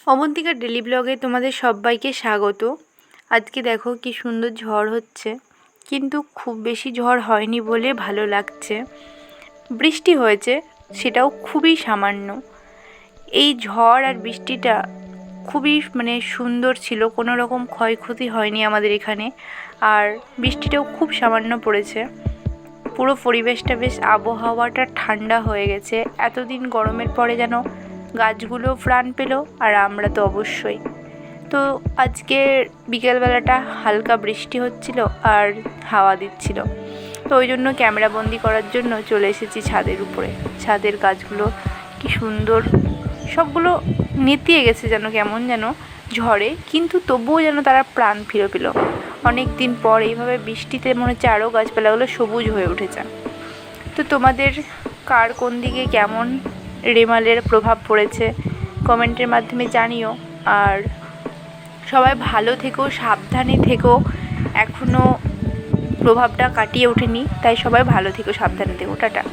Abantika daily ব্লগে তোমাদের সবাইকে স্বাগত। আজকে দেখো কি সুন্দর ঝড় হচ্ছে, কিন্তু খুব বেশি ঝড় হয়নি বলে ভালো লাগছে। বৃষ্টি হয়েছে, সেটাও খুবই সামান্য। এই ঝড় আর বৃষ্টিটা খুবই সুন্দর ছিল, কোনো রকম ক্ষয়ক্ষতি হয়নি আমাদের এখানে। আর বৃষ্টিটাও খুব সামান্য পড়েছে। পুরো পরিবেশটা বেশ, আবহাওয়াটা ঠান্ডা হয়ে গেছে। এতদিন গরমের পরে যেন গাছগুলো প্রাণ পেল, আর আমরা তো অবশ্যই। তো আজকে বিকেলবেলাটা হালকা বৃষ্টি হচ্ছিল আর হাওয়া দিচ্ছিল, তো ওই জন্য ক্যামেরাবন্দি করার জন্য চলে এসেছি ছাদের উপরে। ছাদের গাছগুলো কি সুন্দর, সবগুলো নেতিয়ে গেছে যেন কেমন যেন ঝড়ে, কিন্তু তবুও যেন তারা প্রাণ ফিরে পেল। অনেক দিন পর এইভাবে বৃষ্টিতে মনে হচ্ছে আরও গাছপালাগুলো সবুজ হয়ে উঠেছে। তো তোমাদের কার কোন দিকে কেমন রেমালের প্রভাব পড়েছে কমেন্টের মাধ্যমে জানিও। আর সবাই ভালো থেকো, সাবধানে থেকো। এখনও প্রভাবটা কাটিয়ে ওঠেনি, তাই সবাই ভালো থেকো, সাবধানে থেকো। টাটা।